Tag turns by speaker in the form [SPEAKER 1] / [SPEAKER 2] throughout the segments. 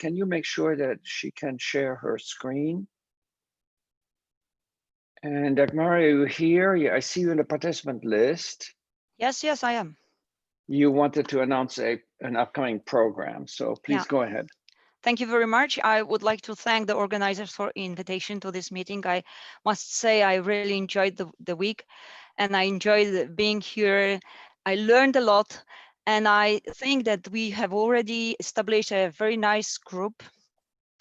[SPEAKER 1] can you make sure that she can share her screen? And Dagmar, are you here? Yeah, I see you in the participant list.
[SPEAKER 2] Yes, yes, I am.
[SPEAKER 1] You wanted to announce an upcoming program, so please go ahead.
[SPEAKER 2] Thank you very much. I would like to thank the organizers for invitation to this meeting. I must say I really enjoyed the week, and I enjoyed being here. I learned a lot, and I think that we have already established a very nice group,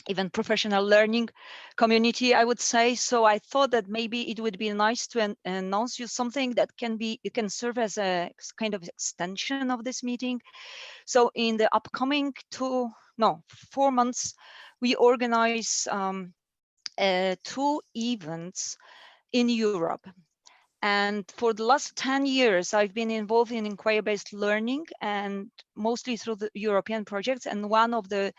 [SPEAKER 2] even professional learning community, I would say. So I thought that maybe it would be nice to announce you something that it can serve as a kind of extension of this meeting. So in the upcoming 4 months, we organize 2 events in Europe. And for the last 10 years, I've been involved in inquiry-based learning, and mostly through the European projects. And one of the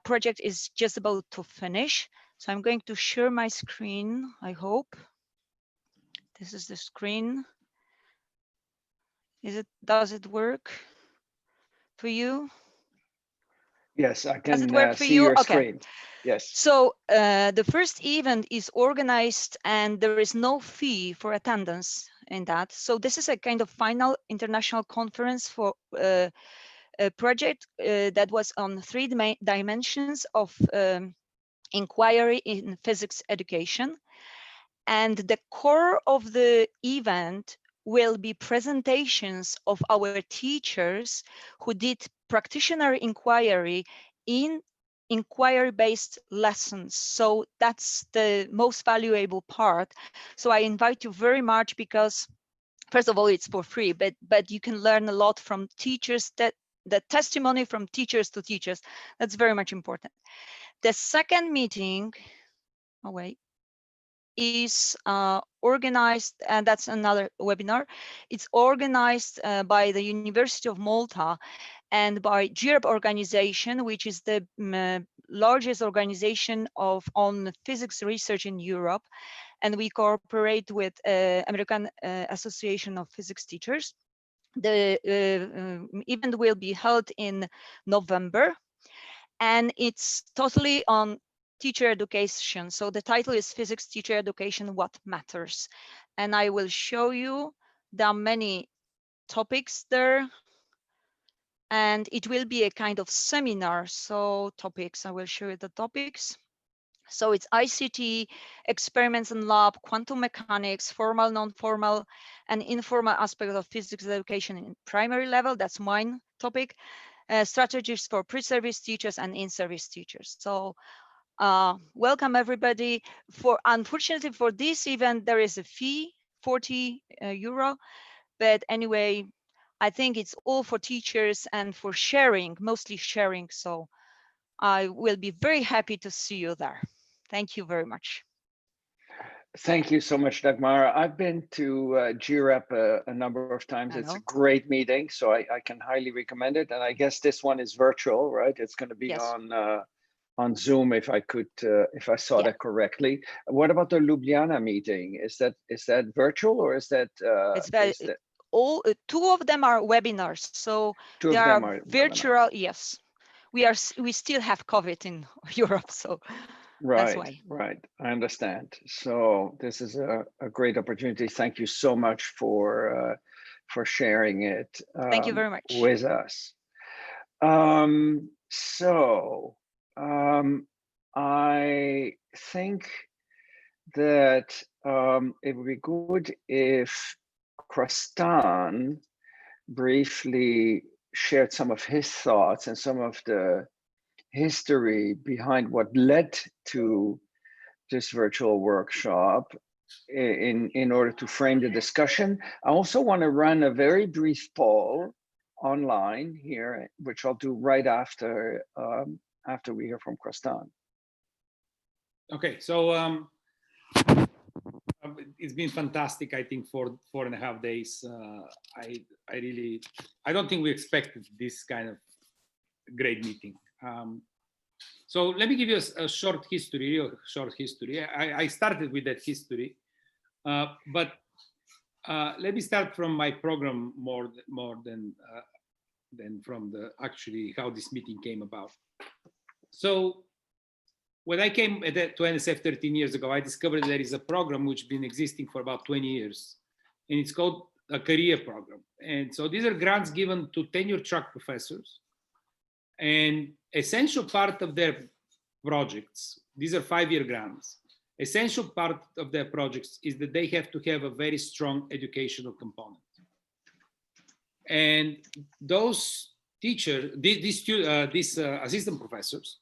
[SPEAKER 2] project is just about to finish. So I'm going to share my screen, I hope. This is the screen. Does it work for you?
[SPEAKER 1] Yes, I
[SPEAKER 2] Does it
[SPEAKER 1] can
[SPEAKER 2] work for
[SPEAKER 1] see
[SPEAKER 2] you?
[SPEAKER 1] your
[SPEAKER 2] Okay.
[SPEAKER 1] screen. Yes.
[SPEAKER 2] So the first event is organized and there is no fee for attendance in that. So this is a kind of final international conference for a project that was on 3 dimensions of inquiry in physics education. And the core of the event will be presentations of our teachers who did practitioner inquiry in inquiry-based lessons. So that's the most valuable part. So I invite you very much because, first of all, it's for free, but you can learn a lot from teachers, that the testimony from teachers to teachers. That's very much important. The second meeting, is organized, and that's another webinar. It's organized by the University of Malta and by GREP organization, which is the largest organization on physics research in Europe. And we cooperate with American Association of Physics Teachers. The event will be held in November, and it's totally on teacher education. So the title is Physics Teacher Education, What Matters? And I will show you, there are many topics there, and it will be a kind of seminar. So topics, I will show you the topics. So it's ICT, experiments in lab, quantum mechanics, formal, non-formal, and informal aspects of physics education in primary level. That's mine topic. Strategies for pre-service teachers and in-service teachers. So welcome everybody. Unfortunately for this event, there is a fee, 40 euro, but anyway, I think it's all for teachers and for sharing, mostly sharing. So I will be very happy to see you there. Thank you very much.
[SPEAKER 1] Thank you so much, Dagmar. I've been to GREP a number of times. It's a great meeting, so I can highly recommend it. And I guess this one is virtual, right? It's going to be on Zoom, if I saw that correctly. What about the Ljubljana meeting? Is that virtual, or is that?
[SPEAKER 2] All 2 of them are webinars, so they are virtual. Webinars. Yes, we still have COVID in Europe, so.
[SPEAKER 1] Right. I understand. So this is a great opportunity. Thank you so much for sharing it.
[SPEAKER 2] Thank you very much.
[SPEAKER 1] With us. I think that it would be good if Krastan briefly shared some of his thoughts and some of the history behind what led to this virtual workshop in order to frame the discussion. I also want to run a very brief poll online here, which I'll do right after we hear from Krastan.
[SPEAKER 3] Okay, so it's been fantastic. I think for 4.5 days. I don't think we expected this kind of great meeting. So let me give you a short history. I started with that history, but let me start from my program more than from the actually how this meeting came about. So when I came to NSF 13 years ago, I discovered there is a program which has been existing for about 20 years, and it's called a career program. And so these are grants given to tenure track professors, and essential part of their projects, these are 5-year grants, essential part of their projects is that they have to have a very strong educational component. And those teachers, these assistant professors,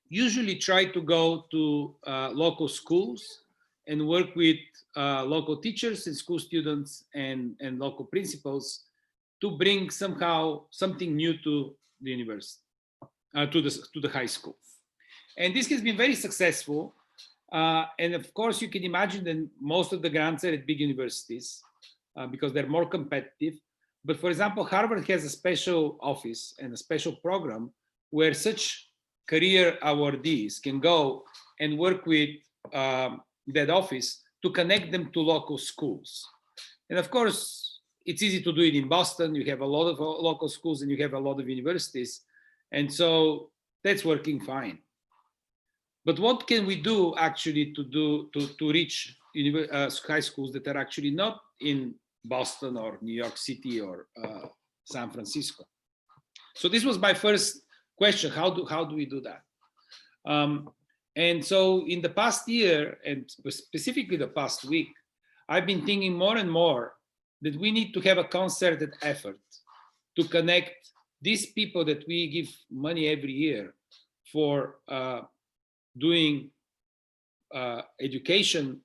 [SPEAKER 3] usually try to go to local schools and work with local teachers and school students and local principals to bring somehow something new to the university, to the high school. And this has been very successful. And of course, you can imagine that most of the grants are at big universities because they're more competitive. But for example, Harvard has a special office and a special program where such career awardees can go and work with that office to connect them to local schools. And of course, it's easy to do it in Boston. You have a lot of local schools and you have a lot of universities. And so that's working fine. But what can we do actually to reach high schools that are actually not in Boston or New York City or San Francisco? So this was my first question. How do we do that? And so in the past year, and specifically the past week, I've been thinking more and more that we need to have a concerted effort to connect these people that we give money every year for doing education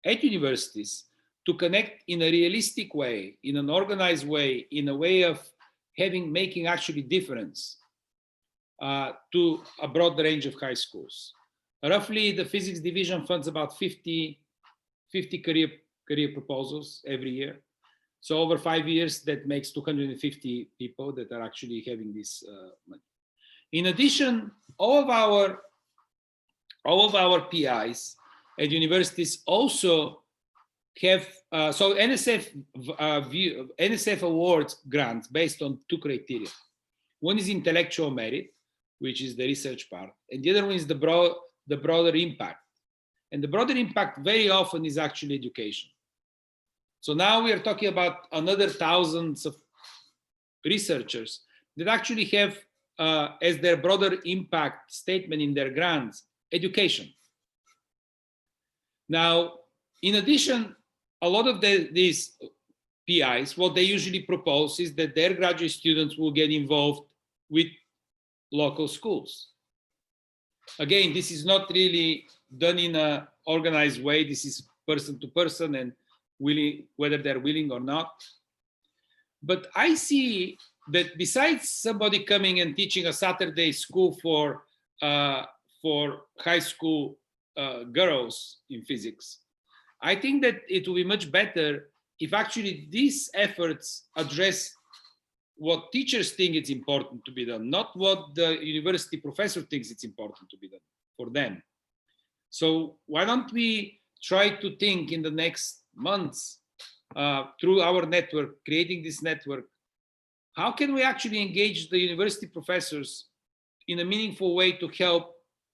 [SPEAKER 3] at universities, to connect in a realistic way, in an organized way, in a way of making actually difference to a broad range of high schools. Roughly, the physics division funds about 50 career proposals every year. So over 5 years, that makes 250 people that are actually having this money. In addition, all of our PIs at universities also have, so NSF awards grants based on 2 criteria. One is intellectual merit, which is the research part, and the other one is the broader impact. And the broader impact very often is actually education. So now we are talking about another thousands of researchers that actually have as their broader impact statement in their grants, education. Now, in addition, a lot of these PIs, what they usually propose is that their graduate students will get involved with local schools. Again, this is not really done in an organized way. This is person to person and whether they're willing or not. But I see that besides somebody coming and teaching a Saturday school for high school girls in physics, I think that it will be much better if actually these efforts address what teachers think it's important to be done, not what the university professor thinks it's important to be done for them. So why don't we try to think in the next months through our network, creating this network, how can we actually engage the university professors in a meaningful way to help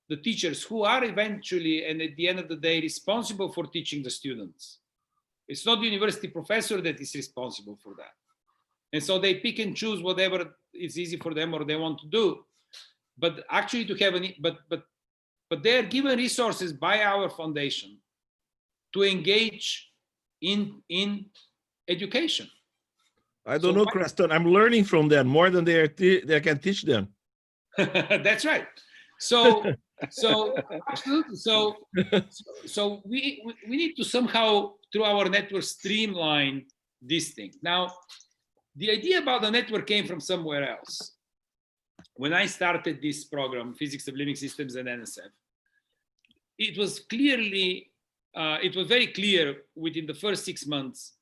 [SPEAKER 3] the teachers who are eventually and at the end of the day responsible for teaching the students? It's not the university professor that is responsible for that. And so they pick and choose whatever is easy for them or they want to do. But actually to have but they are given resources by our foundation to engage in education.
[SPEAKER 4] I don't know, Creston. I'm learning from them more than they can teach them.
[SPEAKER 3] That's right. So absolutely. So we need to somehow through our network streamline this thing. Now, the idea about the network came from somewhere else. When I started this program, Physics of Living Systems at NSF, it was very clear within the first 6 months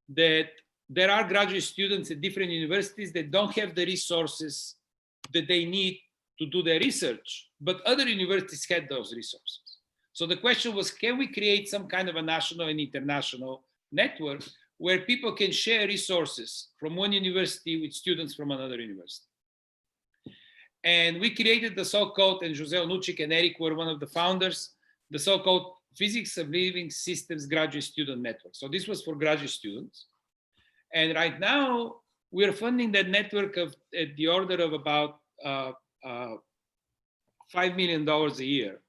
[SPEAKER 3] that there are graduate students at different universities that don't have the resources that they need to do their research, but other universities had those resources. So the question was, can we create some kind of a national and international network where people can share resources from one university with students from another university? And we created the so-called, and Jose Onuchik and Eric were one of the founders, the so-called Physics of Living Systems Graduate Student Network. So this was for graduate students. And right now, we're funding that network at the order of about $5 million a year.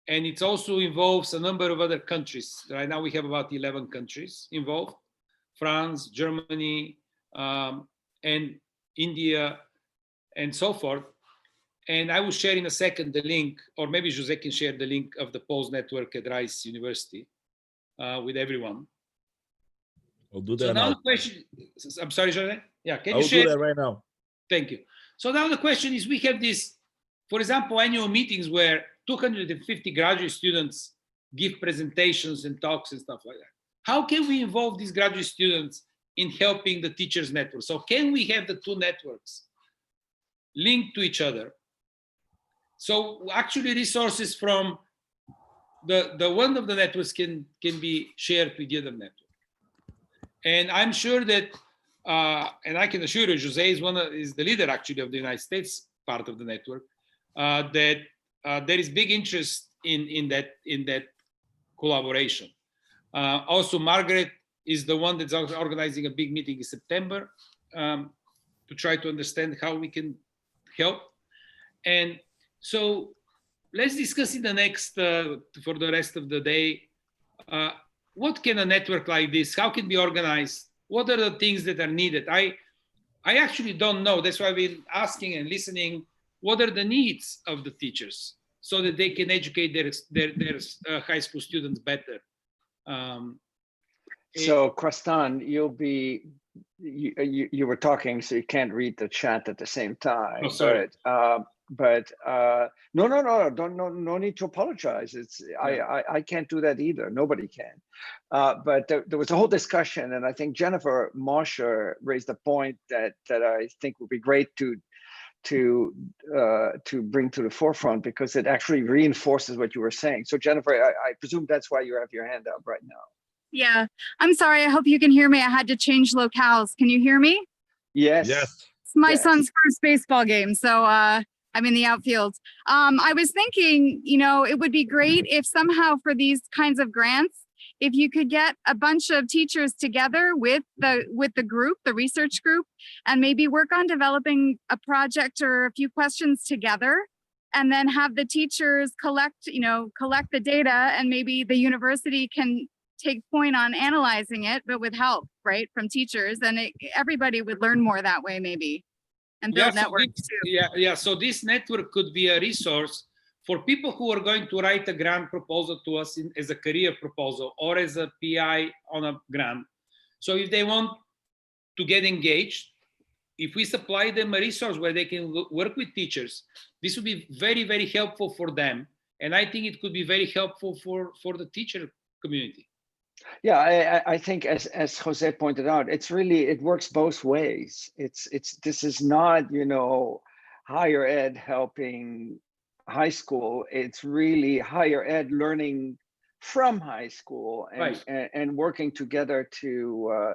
[SPEAKER 3] And it also involves a number of other countries. Right now we have about 11 countries involved: France, Germany, and India, and so forth. And I will share in a second the link, or maybe Jose can share the link of the POLS network at Rice University with everyone.
[SPEAKER 4] I'll do that
[SPEAKER 3] So now
[SPEAKER 4] now.
[SPEAKER 3] the question, I'm sorry, Jose? Yeah, can
[SPEAKER 4] I'll
[SPEAKER 3] you share?
[SPEAKER 4] do that right now.
[SPEAKER 3] Thank you. So now the question is, we have this, for example, annual meetings where 250 graduate students give presentations and talks and stuff like that. How can we involve these graduate students in helping the teachers network? So can we have the two networks linked to each other? So actually resources from the one of the networks can be shared with the other network. And I'm sure that, and I can assure you, Jose is the leader actually of the United States part of the network, that there is big interest in that collaboration. Also, Margaret is the one that's organizing a big meeting in September to try to understand how we can help. And so let's discuss in the next, for the rest of the day, what can a network like this, how can it be organized? What are the things that are needed? I actually don't know. That's why I've been asking and listening. What are the needs of the teachers so that they can educate their high school students better?
[SPEAKER 1] So Krastan, you were talking, so you can't read the chat at the same time.
[SPEAKER 3] Oh, sorry.
[SPEAKER 1] But no need to apologize. It's yeah. I can't do that either. Nobody can. But there was a whole discussion, and I think Jennifer Mosher raised a point that I think would be great to bring to the forefront, because it actually reinforces what you were saying. So Jennifer, I presume that's why you have your hand up right now.
[SPEAKER 5] Yeah, I'm sorry. I hope you can hear me. I had to change locales. Can you hear me?
[SPEAKER 1] Yes.
[SPEAKER 4] Yes.
[SPEAKER 5] It's my son's first baseball game, so I'm in the outfield. I was thinking, it would be great if somehow for these kinds of grants, if you could get a bunch of teachers together with the group, the research group, and maybe work on developing a project or a few questions together, and then have the teachers collect the data, and maybe the university can take point on analyzing it, but with help, right, from teachers, and everybody would learn more that way, maybe, and build networks too.
[SPEAKER 3] So this network could be a resource for people who are going to write a grant proposal to us as a career proposal or as a PI on a grant. So if they want to get engaged, if we supply them a resource where they can work with teachers, this would be very, very helpful for them. And I think it could be very helpful for the teacher community.
[SPEAKER 1] Yeah, I think as Jose pointed out, it works both ways. This is not, higher ed helping high school. It's really higher ed learning from high school and working together to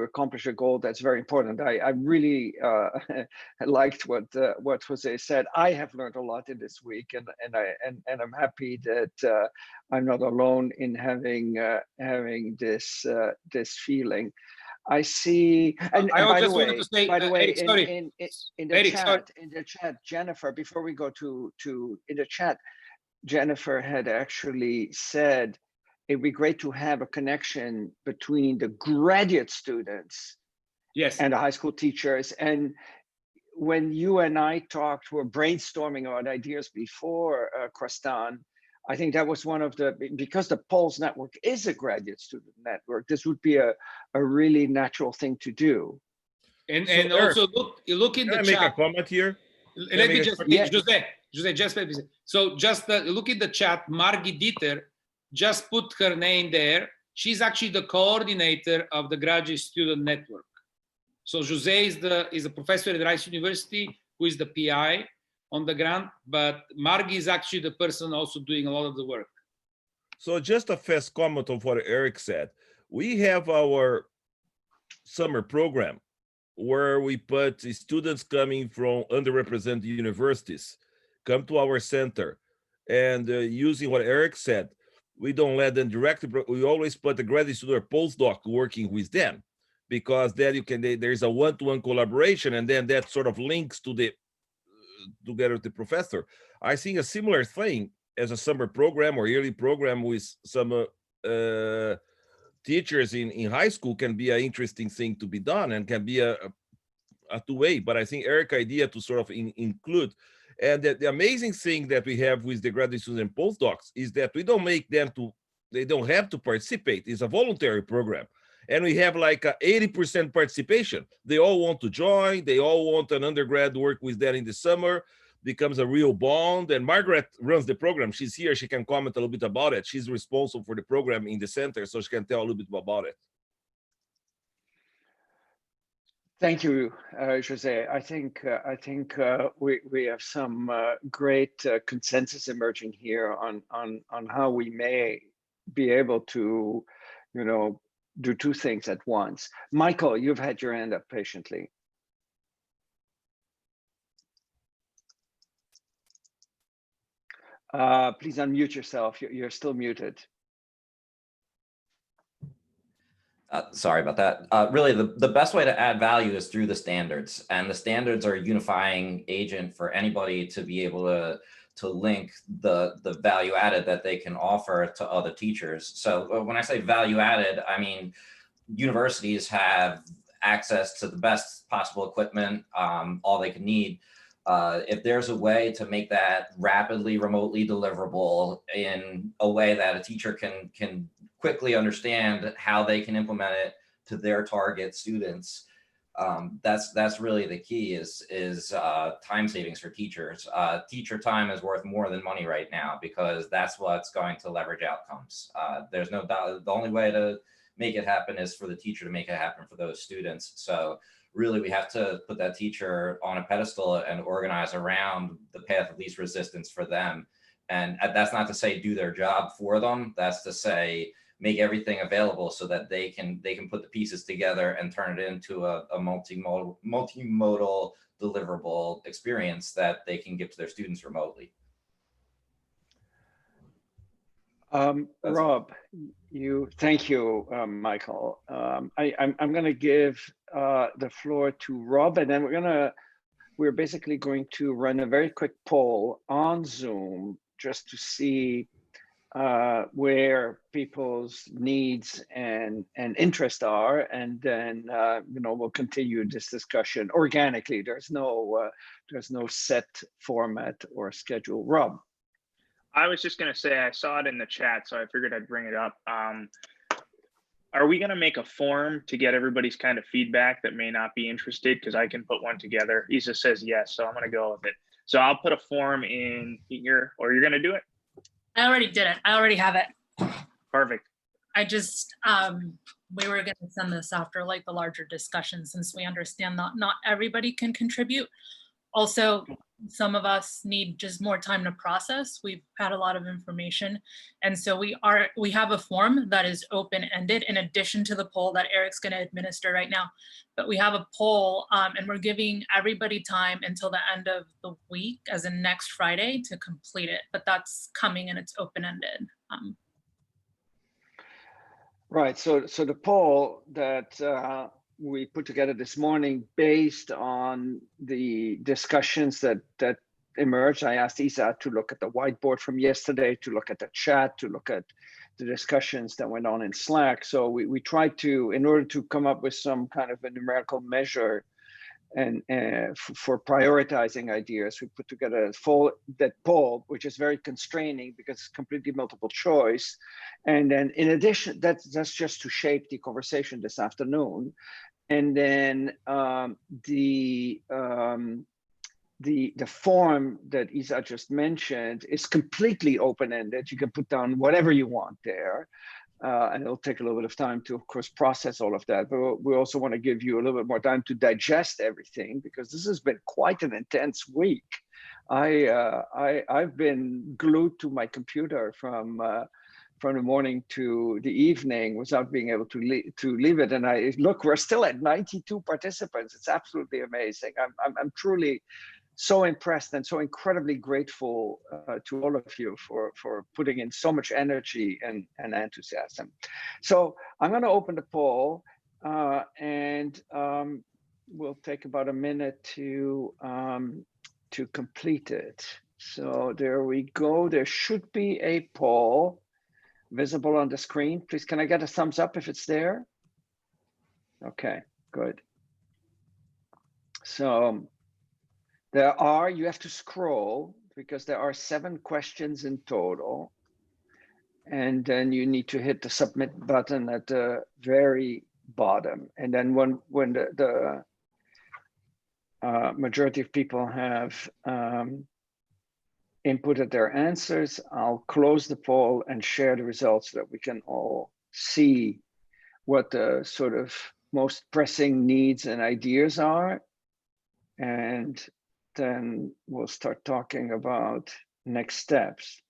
[SPEAKER 1] accomplish a goal that's very important. I really liked what Jose said. I have learned a lot in this week, and I'm happy that I'm not alone in having this feeling. I see, and by the way, in the chat, Jennifer, before we go to in the chat, Jennifer had actually said it'd be great to have a connection between the graduate students and the high school teachers. And when you and I talked, we were brainstorming about ideas before, Krastan, I think that was one of because the POLS network is a graduate student network, this would be a really natural thing to do.
[SPEAKER 3] And also look in the chat.
[SPEAKER 4] Can I make a comment here?
[SPEAKER 3] Let me just, Jose, just let me say. So just look in the chat. Margie Dieter just put her name there. She's actually the coordinator of the graduate student network. So Jose is a professor at Rice University who is the PI on the grant, but Margie is actually the person also doing a lot of the work.
[SPEAKER 4] So just a fast comment on what Eric said. We have our summer program, where we put students coming from underrepresented universities come to our center, and using what Eric said, we don't let them directly, we always put the graduate student or postdoc working with them, because then you can, there's a one-to-one collaboration, and then that sort of links to the, together with the professor. I think a similar thing as a summer program or yearly program with some teachers in high school can be an interesting thing to be done, and can be a two-way. But I think Eric's idea to sort of include, and the amazing thing that we have with the graduate students and postdocs is that we don't make them to, they don't have to participate. It's a voluntary program. And we have like a 80% participation. They all want to join. They all want an undergrad work with them in the summer, becomes a real bond. And Margaret runs the program. She's here. She can comment a little bit about it. She's responsible for the program in the center, so she can tell a little bit about it.
[SPEAKER 1] Thank you, Jose. I think we have some great consensus emerging here on how we may be able to, do two things at once. Michael, you've had your hand up patiently. Please unmute yourself. You're still muted.
[SPEAKER 6] Sorry about that. Really, the best way to add value is through the standards, and the standards are a unifying agent for anybody to be able to link the value added that they can offer to other teachers. So when I say value added, I mean universities have access to the best possible equipment, all they can need. If there's a way to make that rapidly, remotely deliverable in a way that a teacher can quickly understand how they can implement it to their target students, that's really the key, is time savings for teachers. Teacher time is worth more than money right now, because that's what's going to leverage outcomes. There's no doubt, the only way to make it happen is for the teacher to make it happen for those students. So really, we have to put that teacher on a pedestal and organize around the path of least resistance for them. And that's not to say do their job for them. That's to say make everything available so that they can put the pieces together and turn it into a multimodal deliverable experience that they can give to their students remotely.
[SPEAKER 1] Rob, thank you, Michael. I'm going to give the floor to Rob, and then we're basically going to run a very quick poll on Zoom just to see where people's needs and interest are, and then we'll continue this discussion organically. There's no set format or schedule. Rob.
[SPEAKER 7] I was just going to say, I saw it in the chat, so I figured I'd bring it up. Are we going to make a form to get everybody's kind of feedback that may not be interested? Because I can put one together. Isa says yes, so I'm going to go with it. So I'll put a form in here, or you're going to do it?
[SPEAKER 8] I already did it. I already have it.
[SPEAKER 7] Perfect.
[SPEAKER 8] I just, we were going to send this after like the larger discussion, since we understand that not everybody can contribute. Also, some of us need just more time to process. We've had a lot of information. And so we have a form that is open-ended in addition to the poll that Eric's going to administer right now. But we have a poll and we're giving everybody time until the end of the week, as in next Friday, to complete it. But that's coming and it's open-ended.
[SPEAKER 1] Right. So the poll that we put together this morning, based on the discussions that emerged, I asked Isa to look at the whiteboard from yesterday, to look at the chat, to look at the discussions that went on in Slack. So we tried to, in order to come up with some kind of a numerical measure and for prioritizing ideas, we put together that poll, which is very constraining because it's completely multiple choice. And then in addition, that's just to shape the conversation this afternoon. And then the form that Isa just mentioned is completely open-ended. You can put down whatever you want there. And it'll take a little bit of time to, of course, process all of that. But we also want to give you a little bit more time to digest everything, because this has been quite an intense week. I've been glued to my computer from from the morning to the evening without being able to leave it. And I look, we're still at 92 participants. It's absolutely amazing. I'm truly so impressed and so incredibly grateful to all of you for putting in so much energy and enthusiasm. So I'm going to open the poll, and we'll take about a minute to complete it. So there we go. There should be a poll visible on the screen. Please, can I get a thumbs up if it's there? Okay, good. So you have to scroll because there are 7 questions in total. And then you need to hit the submit button at the very bottom. And then when the majority of people have inputted their answers, I'll close the poll and share the results so that we can all see what the sort of most pressing needs and ideas are. And then we'll start talking about next steps.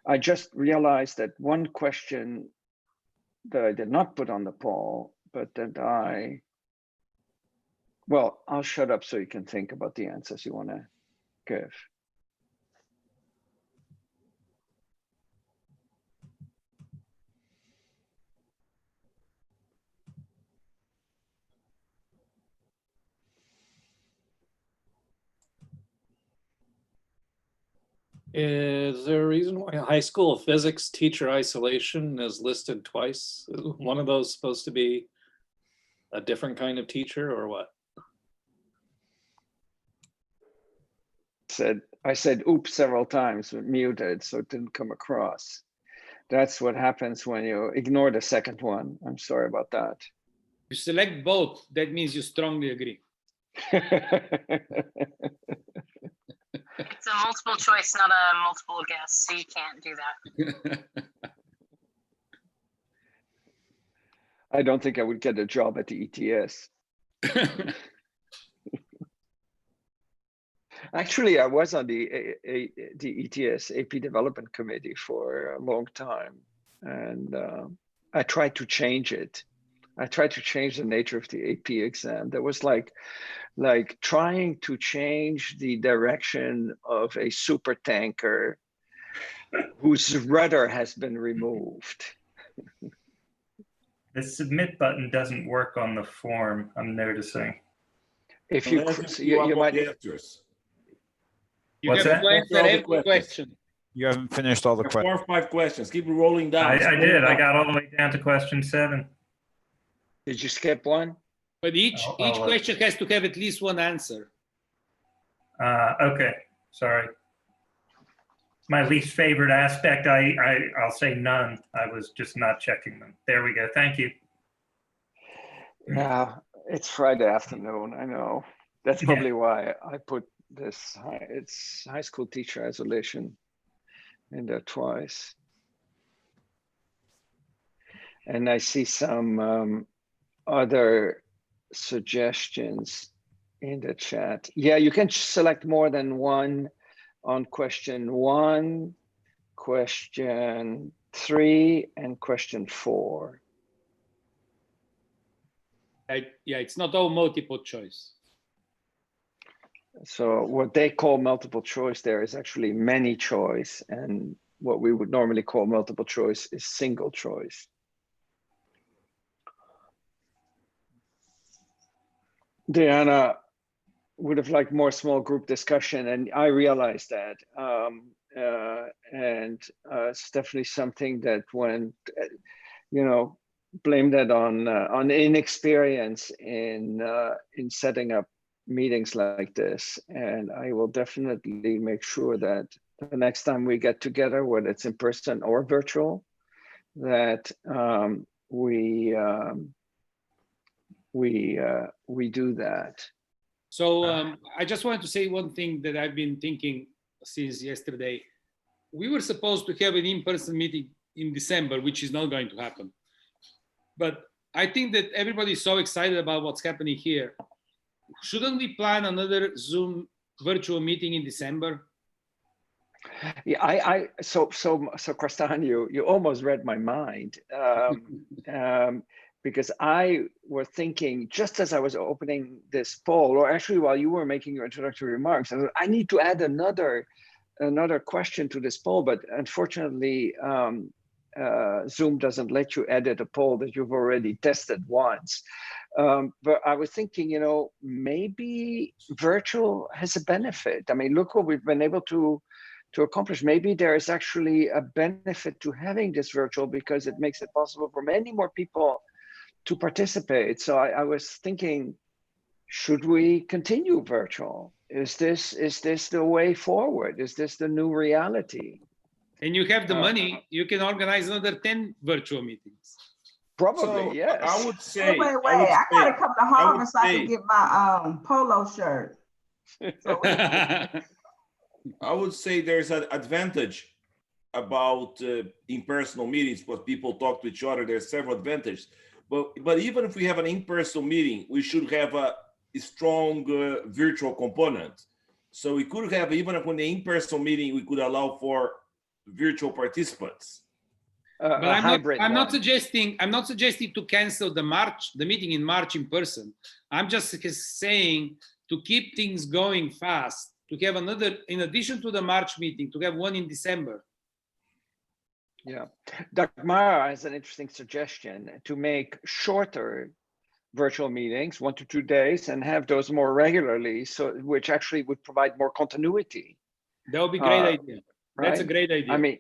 [SPEAKER 1] I just realized that one question that I did not put on the poll, but that well, I'll shut up so you can think about the answers you want to give.
[SPEAKER 9] Is there a reason why high school physics teacher isolation is listed twice? Is one of those supposed to be a different kind of teacher or what?
[SPEAKER 1] I said oops several times, but muted, so it didn't come across. That's what happens when you ignore the second one. I'm sorry about that.
[SPEAKER 3] You select both, that means you strongly agree.
[SPEAKER 10] It's a multiple choice, not a multiple guess, so you can't do that.
[SPEAKER 1] I don't think I would get a job at the ETS. Actually, I was on the ETS AP Development Committee for a long time, and I tried to change it. I tried to change the nature of the AP exam. That was like trying to change the direction of a super tanker whose rudder has been removed.
[SPEAKER 11] The submit button doesn't work on the form, I'm noticing.
[SPEAKER 1] If you might.
[SPEAKER 3] You have to answer every question.
[SPEAKER 12] You haven't finished all the questions.
[SPEAKER 4] 4 or 5 questions. Keep rolling down.
[SPEAKER 11] I did. I got all the way down to question 7.
[SPEAKER 1] Did you skip one?
[SPEAKER 3] But each question has to have at least one answer.
[SPEAKER 11] Okay, sorry. My least favorite aspect, I'll say none. I was just not checking them. There we go. Thank you.
[SPEAKER 1] Yeah, it's Friday afternoon. I know. That's probably why I put this. It's high school teacher isolation in there twice. And I see some other suggestions in the chat. Yeah, you can select more than one on question 1, question 3, and question 4.
[SPEAKER 3] Yeah, it's not all multiple choice.
[SPEAKER 1] So what they call multiple choice there is actually many choice, and what we would normally call multiple choice is single choice. Diana would have liked more small group discussion, and I realized that. It's definitely something that when, blame that on inexperience in setting up meetings like this. And I will definitely make sure that the next time we get together, whether it's in person or virtual, that we do that.
[SPEAKER 3] So I just wanted to say one thing that I've been thinking since yesterday. We were supposed to have an in-person meeting in December, which is not going to happen. But I think that everybody's so excited about what's happening here. Shouldn't we plan another Zoom virtual meeting in December?
[SPEAKER 1] Yeah, so Kristan, you almost read my mind, because I was thinking just as I was opening this poll, or actually while you were making your introductory remarks, I need to add another question to this poll, but unfortunately, Zoom doesn't let you edit a poll that you've already tested once. But I was thinking, maybe virtual has a benefit. I mean, look what we've been able to accomplish. Maybe there is actually a benefit to having this virtual because it makes it possible for many more people to participate. So I was thinking, should we continue virtual? Is this the way forward? Is this the new reality?
[SPEAKER 3] And you have the money, you can organize another 10 virtual meetings.
[SPEAKER 1] Probably,
[SPEAKER 13] So,
[SPEAKER 1] yes.
[SPEAKER 13] I would say.
[SPEAKER 14] Wait. I gotta come to Harvard so I can get my polo shirt.
[SPEAKER 13] I would say there's an advantage about in-person meetings, because people talk to each other. There's several advantages. But even if we have an in-person meeting, we should have a strong virtual component. So we could have, even when the in-person meeting, we could allow for virtual participants.
[SPEAKER 3] But I'm not suggesting to cancel the meeting in March in person. I'm just saying to keep things going fast, to have another, in addition to the March meeting, to have one in December.
[SPEAKER 1] Yeah, Dagmar has an interesting suggestion to make shorter virtual meetings, 1 to 2 days, and have those more regularly, so which actually would provide more continuity.
[SPEAKER 3] That would be a great idea.
[SPEAKER 1] Right?
[SPEAKER 3] That's a great idea.
[SPEAKER 1] I mean,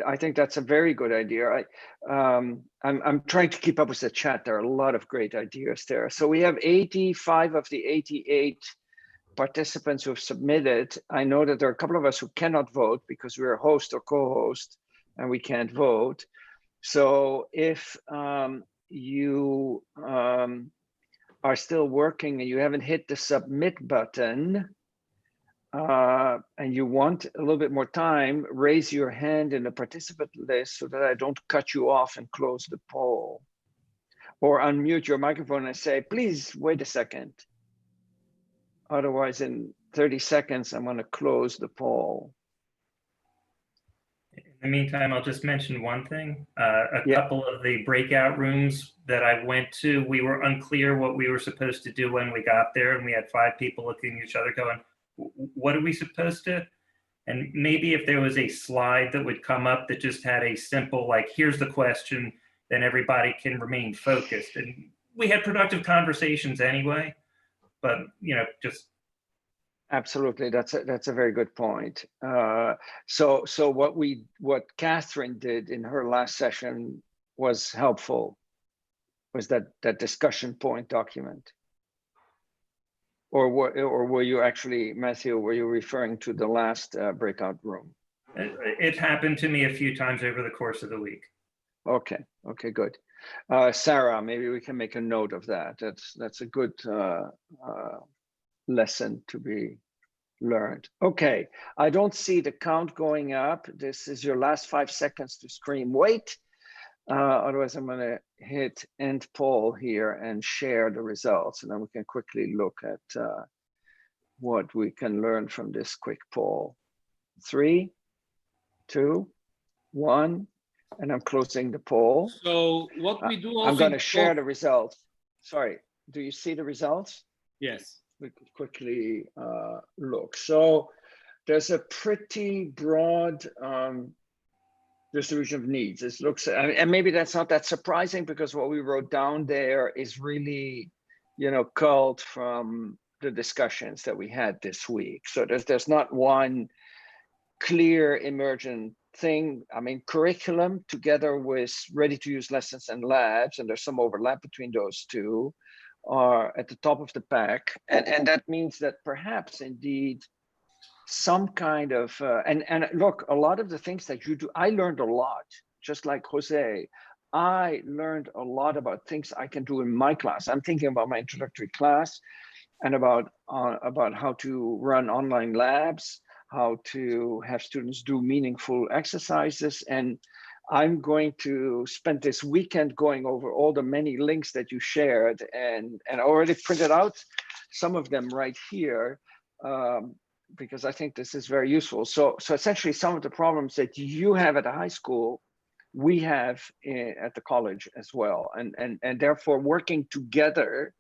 [SPEAKER 1] I think that's a very good idea. I'm trying to keep up with the chat. There are a lot of great ideas there. So we have 85 of the 88 participants who have submitted. I know that there are a couple of us who cannot vote because we're a host or co-host and we can't vote. So if you are still working and you haven't hit the submit button, and you want a little bit more time, raise your hand in the participant list so that I don't cut you off and close the poll. Or unmute your microphone and say, please wait a second. Otherwise, in 30 seconds, I'm going to close the poll.
[SPEAKER 11] In the meantime, I'll just mention one thing. A couple of the breakout rooms that I went to, we were unclear what we were supposed to do when we got there, and we had 5 people looking at each other going, what are we supposed to? And maybe if there was a slide that would come up that just had a simple, like, here's the question, then everybody can remain focused. And we had productive conversations anyway, but, just.
[SPEAKER 1] Absolutely, that's a very good point. So what Catherine did in her last session was helpful, was that discussion point document. Or were you actually, Matthew, were you referring to the last breakout room?
[SPEAKER 11] It happened to me a few times over the course of the week.
[SPEAKER 1] Okay, good. Sarah, maybe we can make a note of that. That's a good lesson to be learned. Okay, I don't see the count going up. This is your last 5 seconds to scream wait. Otherwise, I'm going to hit end poll here and share the results, and then we can quickly look at what we can learn from this quick poll. 3, 2, 1, and I'm closing the poll.
[SPEAKER 3] So what we do also—
[SPEAKER 1] I'm going to share the results. Sorry, do you see the results?
[SPEAKER 3] Yes.
[SPEAKER 1] We could quickly look. So there's a pretty broad distribution of needs. It looks, and maybe that's not that surprising because what we wrote down there is really, culled from the discussions that we had this week. So there's not one clear emergent thing. I mean, curriculum together with ready-to-use lessons and labs, and there's some overlap between those two, are at the top of the pack. And that means that perhaps indeed some kind of, and look, a lot of the things that you do, I learned a lot, just like Jose. I learned a lot about things I can do in my class. I'm thinking about my introductory class and about how to run online labs, how to have students do meaningful exercises. And I'm going to spend this weekend going over all the many links that you shared, and I already printed out some of them right here. because I think this is very useful. So essentially, some of the problems that you have at the high school, we have at the college as well, and therefore working together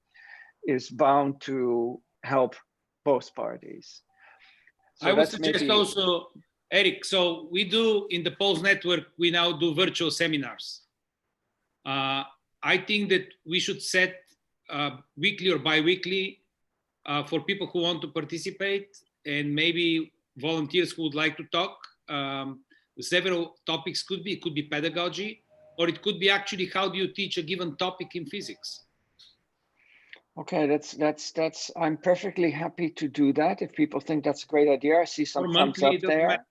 [SPEAKER 1] is bound to help both parties. So
[SPEAKER 3] I would
[SPEAKER 1] that's
[SPEAKER 3] suggest
[SPEAKER 1] maybe
[SPEAKER 3] also, Eric, so we do in the Pulse Network, we now do virtual seminars. I think that we should set weekly or bi-weekly for people who want to participate, and maybe volunteers who would like to talk. Several topics could be, it could be pedagogy, or it could be actually how do you teach a given topic in physics.
[SPEAKER 1] okay. That's. I'm perfectly happy to do that if people think that's a great idea. I see some
[SPEAKER 3] Or
[SPEAKER 1] thumbs
[SPEAKER 3] monthly,
[SPEAKER 1] up
[SPEAKER 3] it doesn't
[SPEAKER 1] there.
[SPEAKER 3] matter.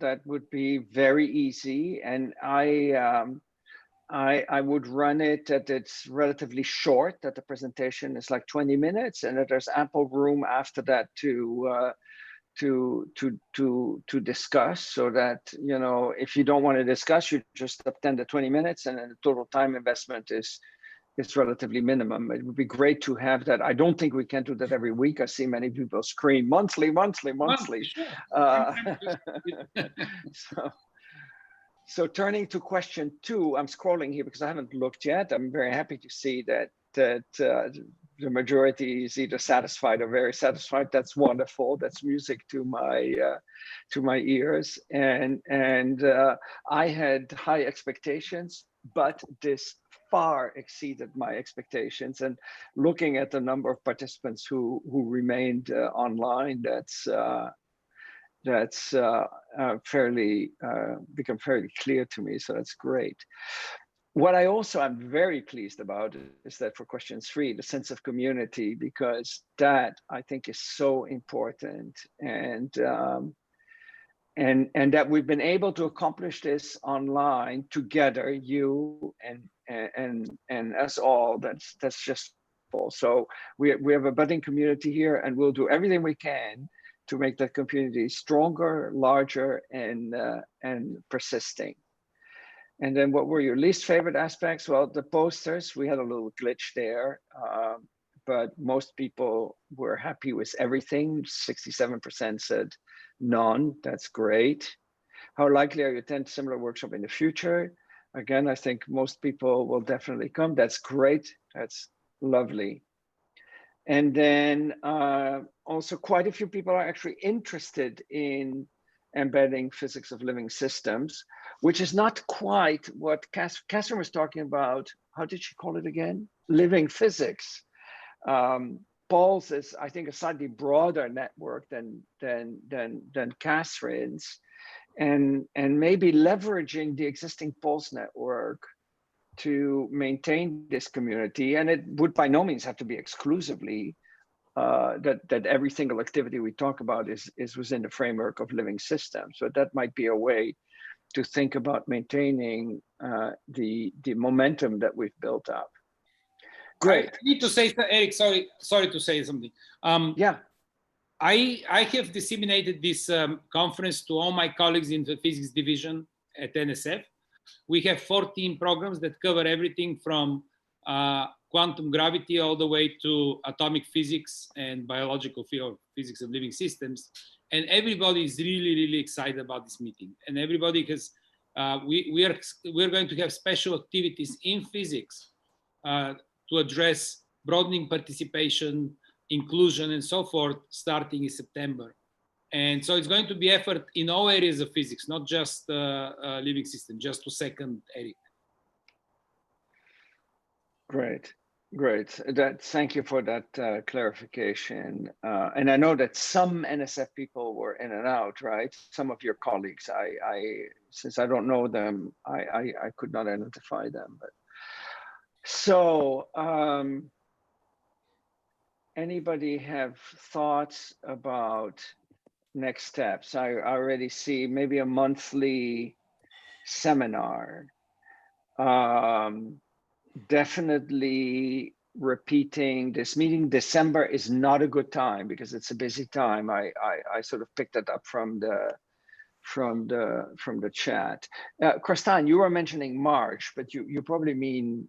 [SPEAKER 1] That would be very easy, and I would run it that it's relatively short, that the presentation is like 20 minutes, and that there's ample room after that to discuss, so that, you know, if you don't want to discuss, you just attend the 20 minutes, and then the total time investment is relatively minimum. It would be great to have that. I don't think we can do that every week. I see many people scream monthly.
[SPEAKER 3] Sure.
[SPEAKER 1] So turning to question 2, I'm scrolling here because I haven't looked yet. I'm very happy to see that the majority is either satisfied or very satisfied. That's wonderful. That's music to my ears. And I had high expectations, but this far exceeded my expectations. And looking at the number of participants who remained online, that's become fairly clear to me. So that's great. What I also am very pleased about is that for question 3, the sense of community, because that I think is so important, and that we've been able to accomplish this online together, you and us all. That's just full. So we have a budding community here, and we'll do everything we can to make that community stronger, larger, and persisting. And then what were your least favorite aspects? Well, the posters, we had a little glitch there, but most people were happy with everything. 67% said none. That's great. How likely are you to attend similar workshop in the future? Again, I think most people will definitely come. That's great. That's lovely. And then also quite a few people are actually interested in embedding physics of living systems, which is not quite what Catherine was talking about. How did she call it again? Living physics. Paul's is, I think, a slightly broader network than Catherine's, and maybe leveraging the existing Pulse network to maintain this community. And it would by no means have to be exclusively that every single activity we talk about is within the framework of living systems. So that might be a way to think about maintaining the momentum that we've built up. Great.
[SPEAKER 3] I need to say, Eric, sorry to say something.
[SPEAKER 1] Yeah.
[SPEAKER 3] I have disseminated this conference to all my colleagues in the physics division at NSF. We have 14 programs that cover everything from quantum gravity all the way to atomic physics and biological field physics of living systems. And everybody is really, really excited about this meeting. And everybody has, we're going to have special activities in physics to address broadening participation, inclusion, and so forth, starting in September. And so it's going to be effort in all areas of physics, not just living system, just to second Eric.
[SPEAKER 1] Great. Thank you for that clarification. And I know that some NSF people were in and out, right? Some of your colleagues, since I don't know them, I could not identify them. But so, anybody have thoughts about next steps? I already see maybe a monthly seminar. Definitely repeating this meeting. December is not a good time because it's a busy time. I sort of picked that up from the chat. Kristan, you were mentioning March, but you probably mean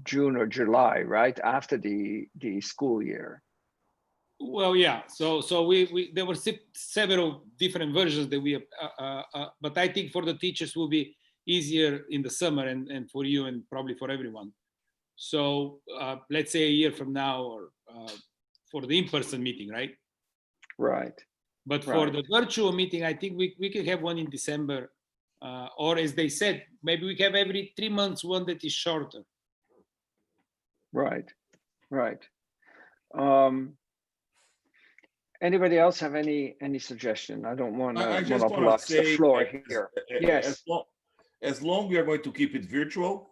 [SPEAKER 1] June or July, right? After the school year.
[SPEAKER 3] Well, yeah. So we there were several different versions that we, but I think for the teachers will be easier in the summer and for you and probably for everyone. So let's say a year from now, or for the in-person meeting, right?
[SPEAKER 1] Right.
[SPEAKER 3] But for the virtual meeting, I think we can have one in December, or as they said, maybe we have every 3 months one that is shorter.
[SPEAKER 1] Right. Right. Anybody else have any suggestion? I don't want
[SPEAKER 13] I
[SPEAKER 1] to
[SPEAKER 13] just want to
[SPEAKER 1] monopolize the
[SPEAKER 13] say
[SPEAKER 1] floor
[SPEAKER 13] that
[SPEAKER 1] here. Yes.
[SPEAKER 13] as long we are going to keep it virtual,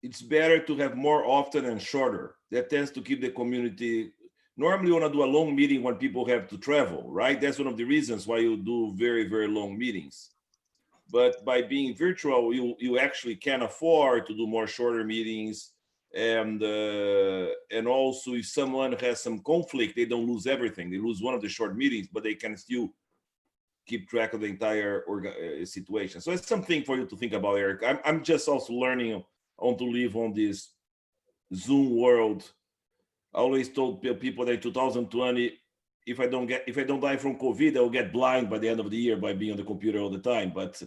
[SPEAKER 13] it's better to have more often and shorter. That tends to keep the community. Normally, you want to do a long meeting when people have to travel, right? That's one of the reasons why you do very, very long meetings. But by being virtual, you actually can afford to do more shorter meetings. And also, if someone has some conflict, they don't lose everything. They lose one of the short meetings, but they can still keep track of the entire situation. So it's something for you to think about, Eric. I'm just also learning on to live on this Zoom world. I always told people that in 2020, if I don't die from COVID, I'll get blind by the end of the year by being on the computer all the time. But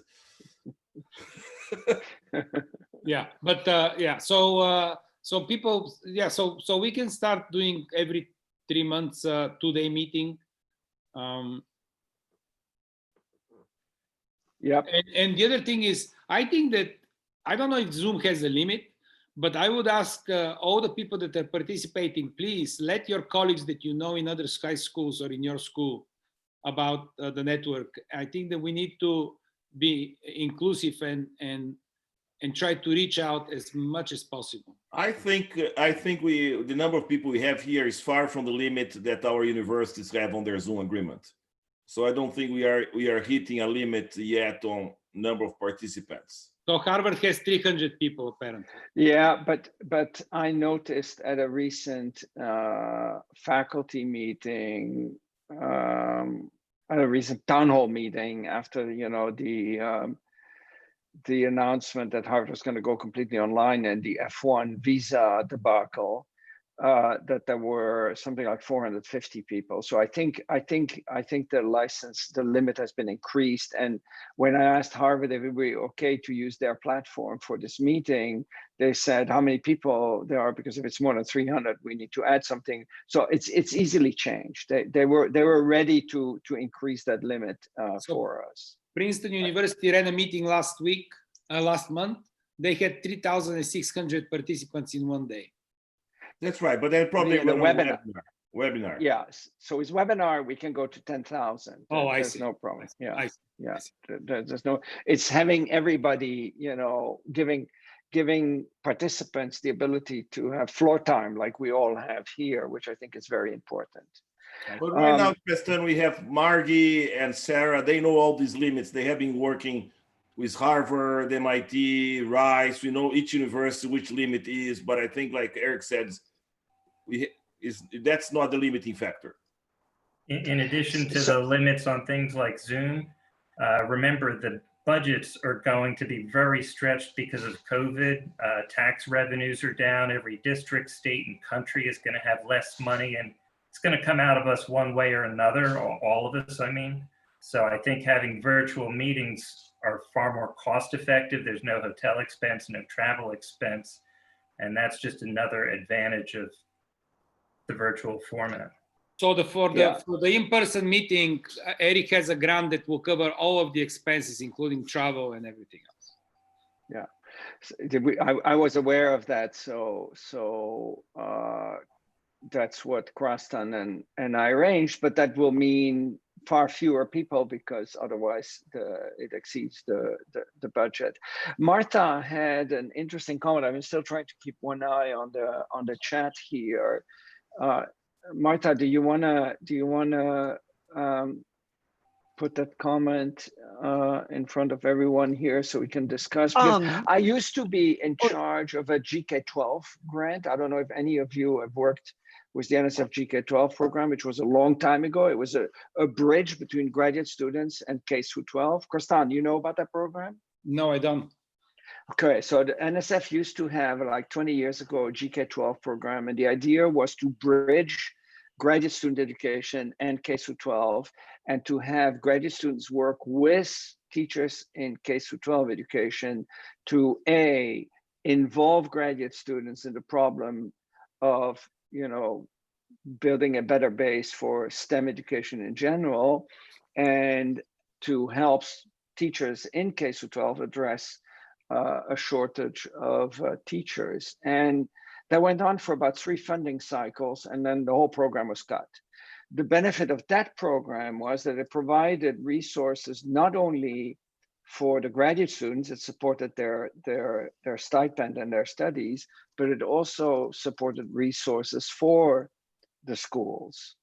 [SPEAKER 3] yeah, but yeah, so people, yeah, so we can start doing every 3 months 2-day meeting.
[SPEAKER 1] Yep.
[SPEAKER 3] And the other thing is, I think that, I don't know if Zoom has a limit, but I would ask all the people that are participating, please let your colleagues that you know in other high schools or in your school about the network. I think that we need to be inclusive and try to reach out as much as possible.
[SPEAKER 13] I think the number of people we have here is far from the limit that our universities have on their Zoom agreement. So I don't think we are hitting a limit yet on number of participants.
[SPEAKER 3] So Harvard has 300 people apparently.
[SPEAKER 1] Yeah, but I noticed at a recent faculty meeting, at a recent town hall meeting after the announcement that Harvard was going to go completely online and the F1 visa debacle, that there were something like 450 people. So I think the limit has been increased. And when I asked Harvard if it would be okay to use their platform for this meeting, they said how many people there are, because if it's more than 300, we need to add something. So it's easily changed. They were ready to increase that limit for us.
[SPEAKER 3] Princeton University ran a meeting last month. They had 3,600 participants in one day.
[SPEAKER 13] That's right, but then probably
[SPEAKER 1] the
[SPEAKER 13] webinar.
[SPEAKER 1] Yeah, so his webinar, we can go to 10,000.
[SPEAKER 3] Oh, I
[SPEAKER 1] There's
[SPEAKER 3] see.
[SPEAKER 1] no problem. Yeah,
[SPEAKER 3] I see.
[SPEAKER 1] yeah. There's no. It's having everybody, giving participants the ability to have floor time like we all have here, which I think is very important.
[SPEAKER 13] But right now, Preston, we have Margie and Sarah. They know all these limits. They have been working with Harvard, MIT, Rice. We know each university which limit is, but I think, like Eric said, that's not the limiting factor.
[SPEAKER 11] In addition to the limits on things like Zoom, remember the budgets are going to be very stretched because of COVID. Tax revenues are down. Every district, state, and country is going to have less money, and it's going to come out of us one way or another, all of us, I mean. So I think having virtual meetings are far more cost effective. There's no hotel expense, no travel expense, and that's just another advantage of the virtual format.
[SPEAKER 3] So for the in-person meeting, Eric has a grant that will cover all of the expenses, including travel and everything else.
[SPEAKER 1] Yeah, so I was aware of that. So that's what Crosstown and I arranged, but that will mean far fewer people because otherwise it exceeds the budget. Martha had an interesting comment. I'm still trying to keep one eye on the chat here. Martha, do you wanna put that comment in front of everyone here so we can discuss? Because I used to be in charge of a GK12 grant. I don't know if any of you have worked with the NSF GK12 program, which was a long time ago. It was a bridge between graduate students and K-12. Crosstown, you know about that program?
[SPEAKER 3] No, I don't.
[SPEAKER 1] Okay, so the NSF used to have, like 20 years ago, a GK12 program, and the idea was to bridge graduate student education and K-12, and to have graduate students work with teachers in K-12 education to involve graduate students in the problem of, building a better base for STEM education in general, and to help teachers in K-12 address a shortage of teachers. And that went on for about 3 funding cycles, and then the whole program was cut. The benefit of that program was that it provided resources not only for the graduate students, it supported their stipend and their studies, but it also supported resources for the schools,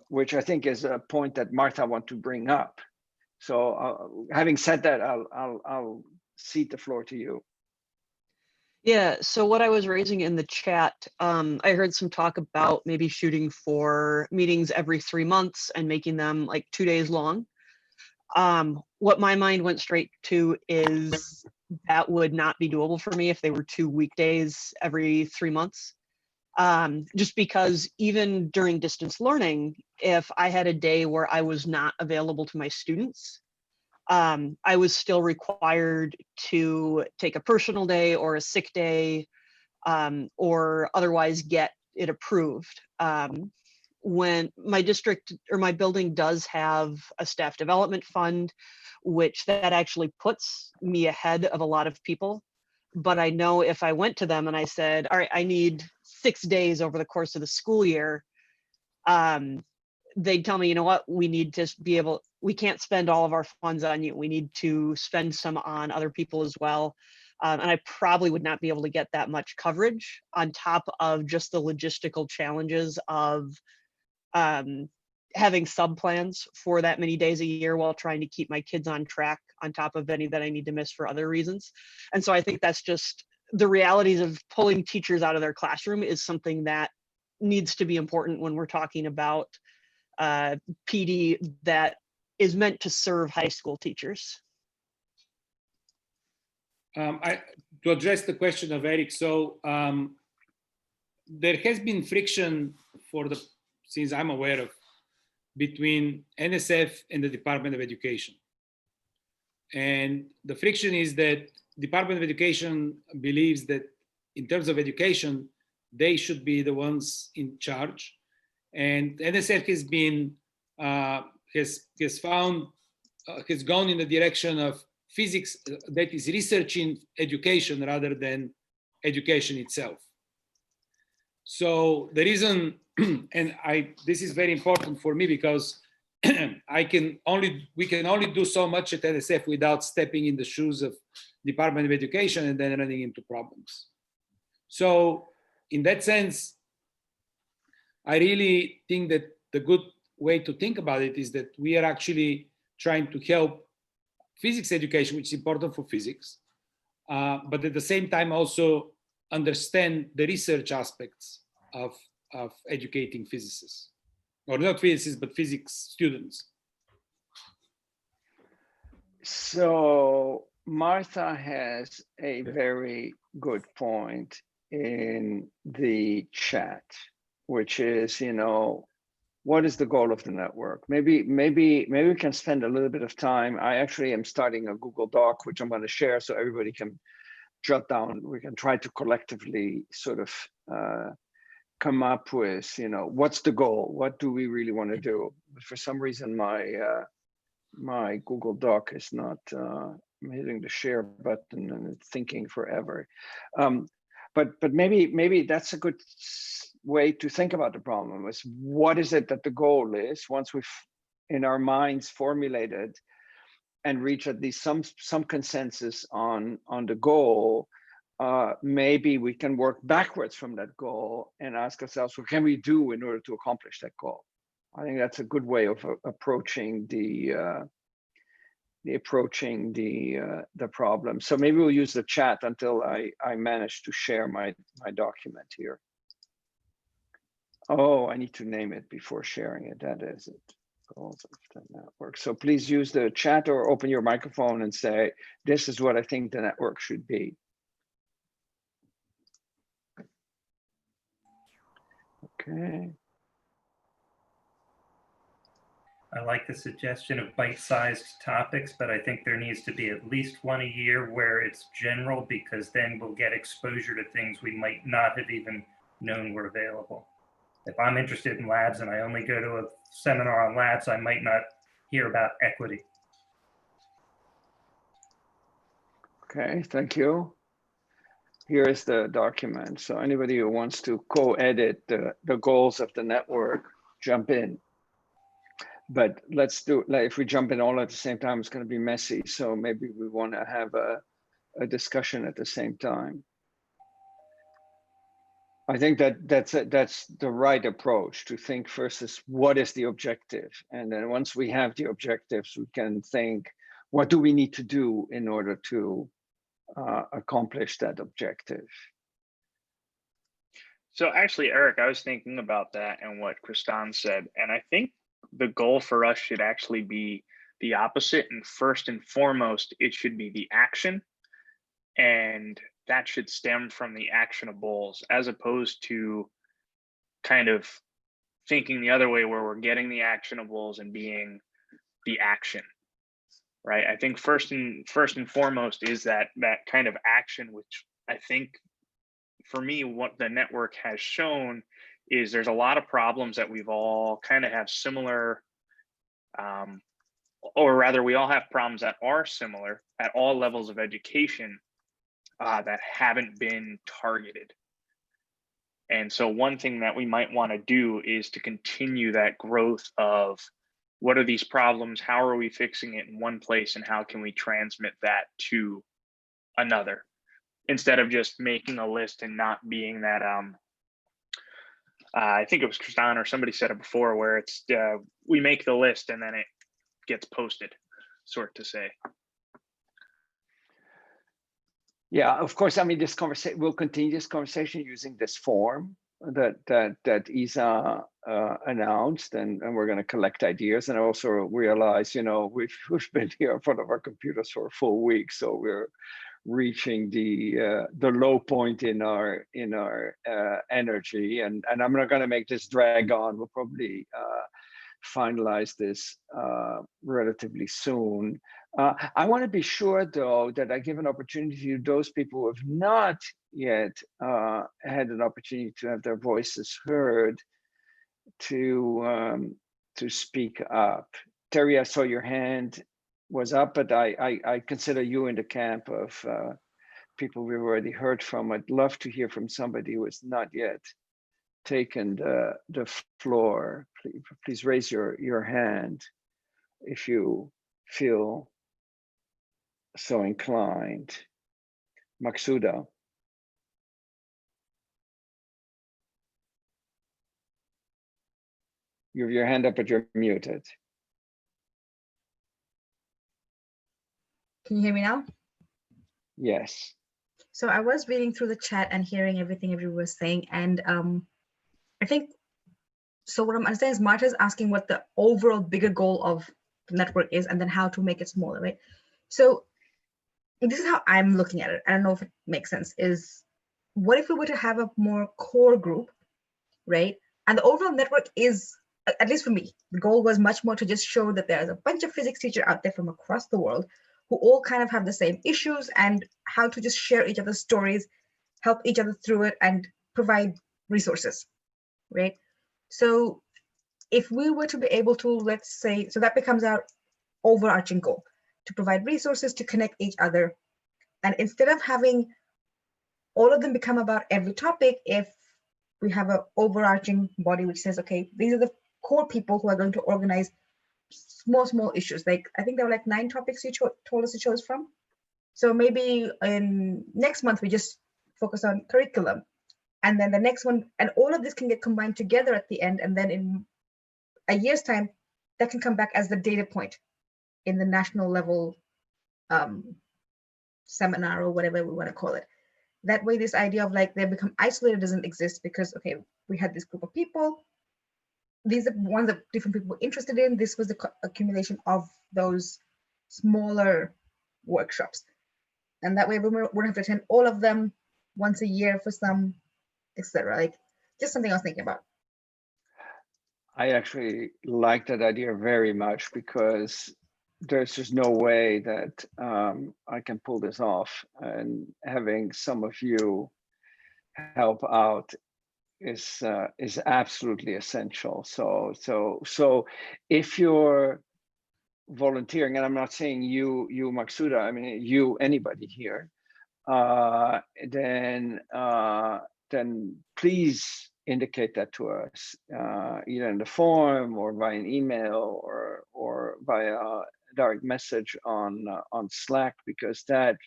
[SPEAKER 1] which I think is a point that Martha want to bring up. So having said that, I'll cede the floor to you.
[SPEAKER 15] Yeah, so what I was raising in the chat, I heard some talk about maybe shooting for meetings every 3 months and making them like 2 days long. What my mind went straight to is that would not be doable for me if they were 2 weekdays every 3 months. Just because even during distance learning, if I had a day where I was not available to my students, I was still required to take a personal day or a sick day, or otherwise get it approved. When my district or my building does have a staff development fund, which that actually puts me ahead of a lot of people. But I know if I went to them and I said, all right, I need 6 days over the course of the school year, they'd tell me, you know what, we need to be able, we can't spend all of our funds on you. We need to spend some on other people as well. And I probably would not be able to get that much coverage on top of just the logistical challenges of having sub plans for that many days a year while trying to keep my kids on track on top of any that I need to miss for other reasons. And so I think that's just the realities of pulling teachers out of their classroom is something that needs to be important when we're talking about PD that is meant to serve high school teachers.
[SPEAKER 3] To address the question of Eric, so there has been friction since I'm aware of, between NSF and the Department of Education. And the friction is that Department of Education believes that in terms of education, they should be the ones in charge. And NSF has been, has gone in the direction of physics that is researching education rather than education itself. So the reason, and this is very important for me because we can only do so much at NSF without stepping in the shoes of Department of Education and then running into problems. So in that sense, I really think that the good way to think about it is that we are actually trying to help physics education, which is important for physics, but at the same time also understand the research aspects of educating physicists, or not physicists, but physics students.
[SPEAKER 1] So Martha has a very good point in the chat, which is, what is the goal of the network? Maybe we can spend a little bit of time. I actually am starting a Google Doc, which I'm going to share so everybody can jot down. We can try to collectively sort of come up with, what's the goal? What do we really want to do? But for some reason, my Google Doc is not hitting the share button and it's thinking forever. But maybe that's a good way to think about the problem is what is it that the goal is once we've in our minds formulated and reach at least some consensus on the goal. Maybe we can work backwards from that goal and ask ourselves, what can we do in order to accomplish that goal? I think that's a good way of approaching the problem. So maybe we'll use the chat until I manage to share my document here. Oh, I need to name it before sharing it. That is it. Goals of the network. So please use the chat or open your microphone and say, this is what I think the network should be. Okay.
[SPEAKER 11] I like the suggestion of bite-sized topics, but I think there needs to be at least one a year where it's general, because then we'll get exposure to things we might not have even known were available. If I'm interested in labs and I only go to a seminar on labs, I might not hear about equity.
[SPEAKER 1] Okay, thank you. Here is the document. So anybody who wants to co-edit the goals of the network, jump in. But let's do, like, if we jump in all at the same time, it's going to be messy. So maybe we want to have a discussion at the same time. I think that's the right approach, to think first is what is the objective? And then once we have the objectives, we can think, what do we need to do in order to accomplish that objective?
[SPEAKER 7] So actually, Eric, I was thinking about that and what Kristan said, and I think the goal for us should actually be the opposite. And first and foremost, it should be the action, and that should stem from the actionables, as opposed to kind of thinking the other way, where we're getting the actionables and being the action, right? I think first and foremost is that kind of action, which I think, for me, what the network has shown is there's a lot of problems that we've all kind of have similar, or rather we all have problems that are similar at all levels of education that haven't been targeted. And so one thing that we might want to do is to continue that growth of what are these problems, how are we fixing it in one place, and how can we transmit that to another, instead of just making a list and not being that I think it was Kristan or somebody said it before, where it's we make the list and then it gets posted, sort to say.
[SPEAKER 1] Yeah, of course. I mean, this conversation, we'll continue this conversation using this form that Isa announced, and we're going to collect ideas. And I also realize, you know, we've been here in front of our computers for a full week, so we're reaching the low point in our energy, and I'm not going to make this drag on. We'll probably finalize this relatively soon. I want to be sure, though, that I give an opportunity to those people who have not yet had an opportunity to have their voices heard to speak up. Terry, I saw your hand was up, but I consider you in the camp of people we've already heard from. I'd love to hear from somebody who has not yet taken the floor. Please raise your hand if you feel so inclined. Maksuda. You have your hand up, but you're muted.
[SPEAKER 16] Can you hear me now?
[SPEAKER 1] Yes.
[SPEAKER 16] So I was reading through the chat and hearing everything everyone was saying, and I think, so what I'm understanding is Marta's asking what the overall bigger goal of the network is, and then how to make it smaller, right? So this is how I'm looking at it. I don't know if it makes sense. Is what if we were to have a more core group, right? And the overall network is, at least for me, the goal was much more to just show that there's a bunch of physics teachers out there from across the world who all kind of have the same issues, and how to just share each other's stories, help each other through it, and provide resources, right? So if we were to be able to, let's say, so that becomes our overarching goal, to provide resources to connect each other. And instead of having all of them become about every topic, if we have an overarching body which says, okay, these are the core people who are going to organize small issues. Like, I think there were like 9 topics you told us to choose from. So maybe in next month, we just focus on curriculum. And then the next one, and all of this can get combined together at the end. And then in a year's time, that can come back as the data point in the national level seminar, or whatever we want to call it. That way, this idea of like they become isolated doesn't exist, because, okay, we had this group of people. These are ones that different people were interested in. This was the accumulation of those smaller workshops. And that way we wouldn't have to attend all of them once a year for some, etc. Like, just something I was thinking about.
[SPEAKER 1] I actually like that idea very much, because there's just no way that I can pull this off, and having some of you help out is absolutely essential. So if you're volunteering, and I'm not saying you Maksuda, I mean you, anybody here, then please indicate that to us, either in the form or by an email or via direct message on Slack, because that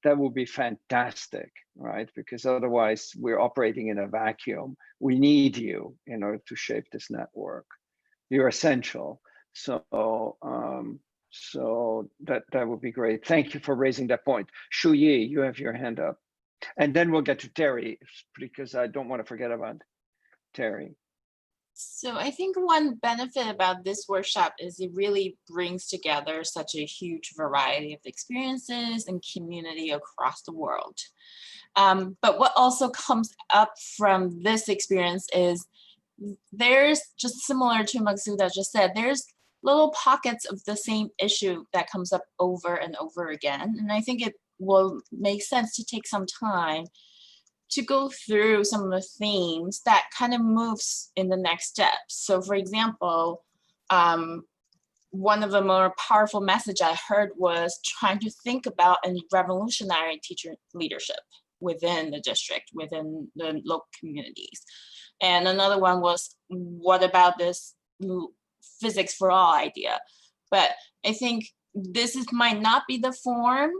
[SPEAKER 1] would be fantastic, right? Because otherwise we're operating in a vacuum. We need you in order to shape this network. You're essential. So that would be great. Thank you for raising that point. Shu Yi, you have your hand up. And then we'll get to Terry, because I don't want to forget about Terry.
[SPEAKER 17] So I think one benefit about this workshop is it really brings together such a huge variety of experiences and community across the world. But what also comes up from this experience is there's, just similar to Maksuda just said, there's little pockets of the same issue that comes up over and over again. And I think it will make sense to take some time to go through some of the themes that kind of moves in the next steps. So for example, one of the more powerful message I heard was trying to think about a revolutionary teacher leadership within the district, within the local communities. And another one was, what about this physics for all idea? But I think might not be the form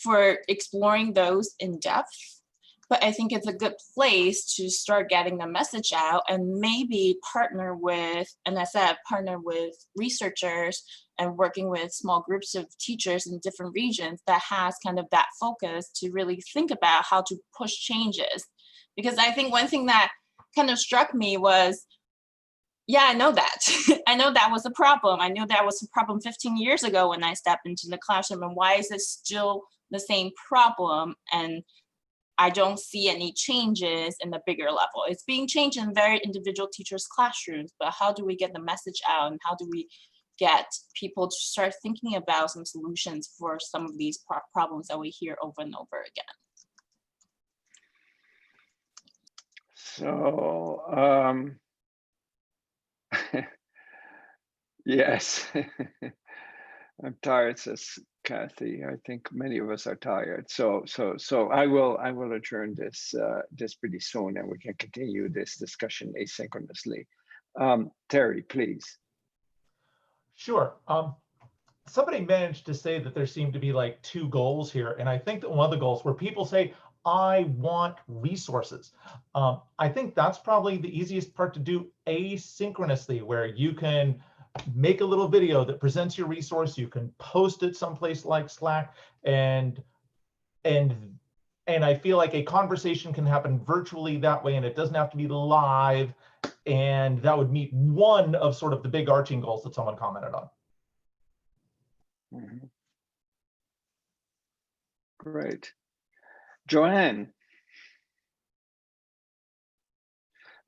[SPEAKER 17] for exploring those in depth, but I think it's a good place to start getting the message out, and maybe partner with NSF, partner with researchers, and working with small groups of teachers in different regions that has kind of that focus to really think about how to push changes. Because I think one thing that kind of struck me was, yeah, I know that. I know that was a problem. I knew that was a problem 15 years ago when I stepped into the classroom, and why is it still the same problem? And I don't see any changes in the bigger level. It's being changed in very individual teachers' classrooms, but how do we get the message out, and how do we get people to start thinking about some solutions for some of these problems that we hear over and over again?
[SPEAKER 1] So, yes, I'm tired, says Kathy. I think many of us are tired. So I will adjourn this pretty soon, and we can continue this discussion asynchronously. Terry, please.
[SPEAKER 18] Sure. Somebody managed to say that there seemed to be like two goals here, and I think that one of the goals where people say, I want resources. I think that's probably the easiest part to do asynchronously, where you can make a little video that presents your resource, you can post it someplace like Slack, and I feel like a conversation can happen virtually that way, and it doesn't have to be live, and that would meet one of sort of the big arching goals that someone commented on.
[SPEAKER 1] Mm-hmm. Great. Joanne,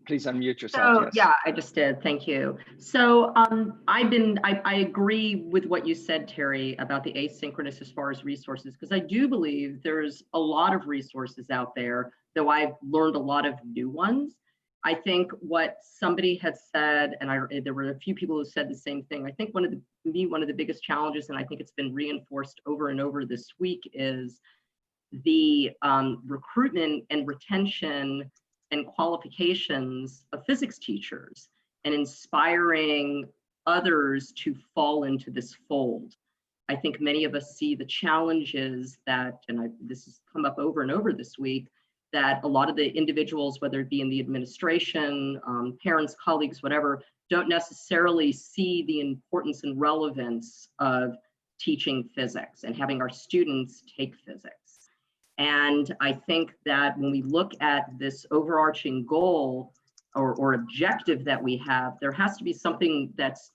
[SPEAKER 1] please unmute yourself.
[SPEAKER 19] So
[SPEAKER 1] yes.
[SPEAKER 19] yeah, I just did. Thank you. So I agree with what you said, Terry, about the asynchronous as far as resources, because I do believe there's a lot of resources out there, though I've learned a lot of new ones. I think what somebody had said, and there were a few people who said the same thing. I think one of the biggest challenges, and I think it's been reinforced over and over this week, is the recruitment and retention and qualifications of physics teachers, and inspiring others to fall into this fold. I think many of us see the challenges that, and this has come up over and over this week, that a lot of the individuals, whether it be in the administration, parents, colleagues, whatever, don't necessarily see the importance and relevance of teaching physics and having our students take physics. And I think that when we look at this overarching goal or objective that we have, there has to be something that's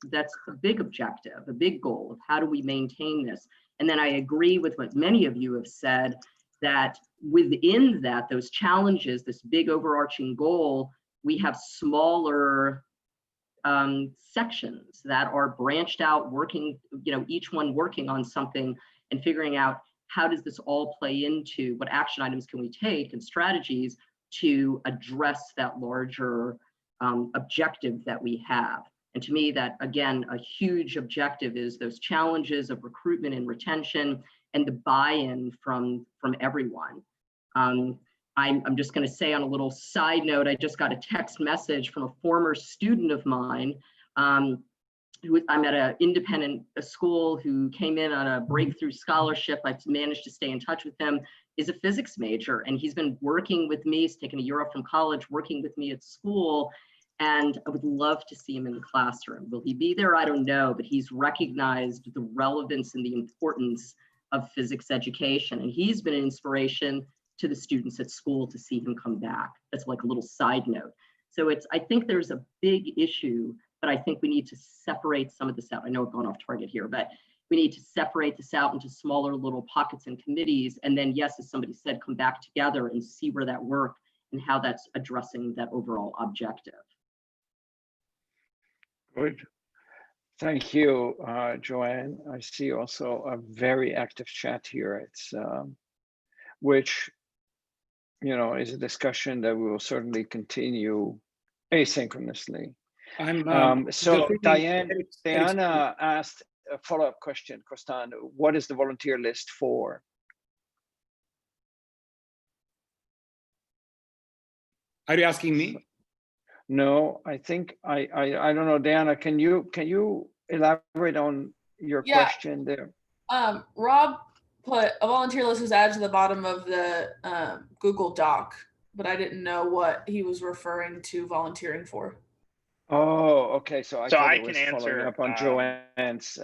[SPEAKER 19] a big objective, a big goal of how do we maintain this. And then I agree with what many of you have said, that within that, those challenges, this big overarching goal, we have smaller sections that are branched out, working, each one working on something and figuring out how does this all play into what action items can we take and strategies to address that larger objective that we have. And to me, that, again, a huge objective is those challenges of recruitment and retention and the buy-in from everyone. I'm just going to say on a little side note, I just got a text message from a former student of mine. I'm at an independent school who came in on a breakthrough scholarship. I've managed to stay in touch with him, is a physics major, and he's been working with me. He's taken a year off from college, working with me at school. And I would love to see him in the classroom. Will he be there? I don't know, but he's recognized the relevance and the importance of physics education. And he's been an inspiration to the students at school to see him come back. That's like a little side note. So I think there's a big issue, but I think we need to separate some of this out. I know I've gone off target here, but we need to separate this out into smaller little pockets and committees. And then, yes, as somebody said, come back together and see where that worked and how that's addressing that overall objective.
[SPEAKER 1] Good. Thank you, Joanne. I see also a very active chat here. It's which, is a discussion that we will certainly continue asynchronously. So Diana asked a follow-up question, Kostan. What is the volunteer list for?
[SPEAKER 3] Are you asking me?
[SPEAKER 1] No, I think I don't know, Diana. Can you elaborate on your question there?
[SPEAKER 20] Rob put a volunteer list was added to the bottom of the Google Doc, but I didn't know what he was referring to volunteering for.
[SPEAKER 1] Oh, okay. So I
[SPEAKER 7] can answer
[SPEAKER 1] up on Joanne's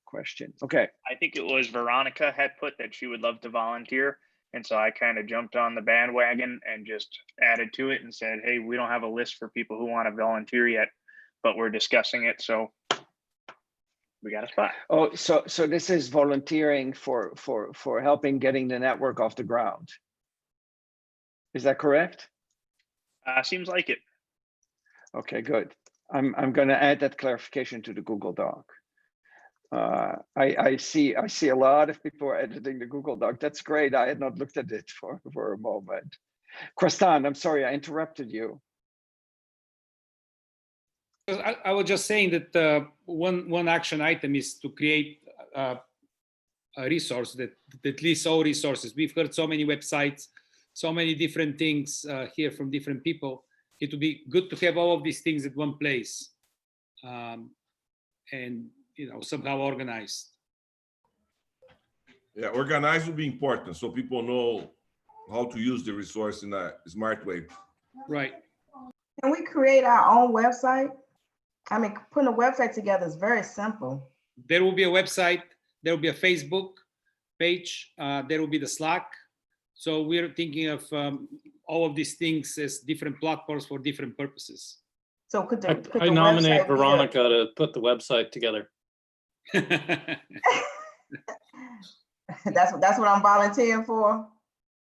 [SPEAKER 1] question. Okay.
[SPEAKER 7] I think it was Veronica had put that she would love to volunteer. And so I kind of jumped on the bandwagon and just added to it and said, hey, we don't have a list for people who want to volunteer yet, but we're discussing it. So we got a spot.
[SPEAKER 1] Oh, so this is volunteering for helping getting the network off the ground. Is that correct?
[SPEAKER 7] Seems like it.
[SPEAKER 1] Okay, good. I'm going to add that clarification to the Google Doc. I see a lot of people are editing the Google Doc. That's great. I had not looked at it for a moment. Kostan, I'm sorry, I interrupted you.
[SPEAKER 3] I was just saying that one action item is to create a resource that lists all resources. We've heard so many websites, so many different things here from different people. It would be good to have all of these things at one place, and somehow organized.
[SPEAKER 13] Yeah, organized would be important so people know how to use the resource in a smart way.
[SPEAKER 3] Right.
[SPEAKER 14] Can we create our own website? I mean, putting a website together is very simple.
[SPEAKER 3] There will be a website, there will be a Facebook page, there will be the Slack. So we're thinking of all of these things as different platforms for different purposes.
[SPEAKER 14] So could
[SPEAKER 9] I nominate Veronica to put the website together.
[SPEAKER 14] That's what I'm volunteering for.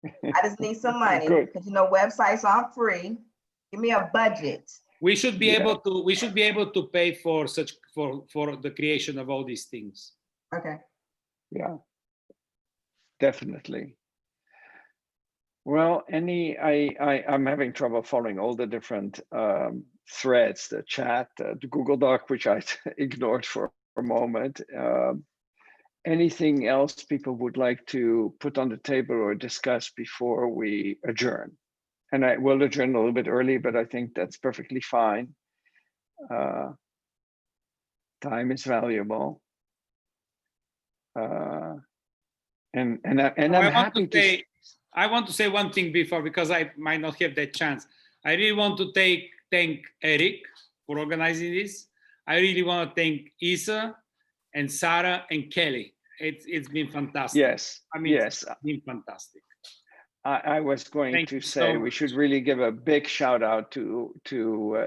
[SPEAKER 14] I just need some money because websites aren't free. Give me a budget.
[SPEAKER 3] We should be able to pay for the creation of all these things.
[SPEAKER 14] Okay.
[SPEAKER 1] Yeah. Definitely. Well, I'm having trouble following all the different threads, the chat, the Google Doc, which I ignored for a moment. Anything else people would like to put on the table or discuss before we adjourn? And I will adjourn a little bit early, but I think that's perfectly fine. Time is valuable. And I'm happy to.
[SPEAKER 3] I want to say one thing before, because I might not have that chance. I really want to thank Eric for organizing this. I really want to thank Isa and Sarah and Kelly. It's been fantastic.
[SPEAKER 1] Yes.
[SPEAKER 3] I mean,
[SPEAKER 1] yes.
[SPEAKER 3] It's been fantastic.
[SPEAKER 1] I was going to say we should really give a big shout out to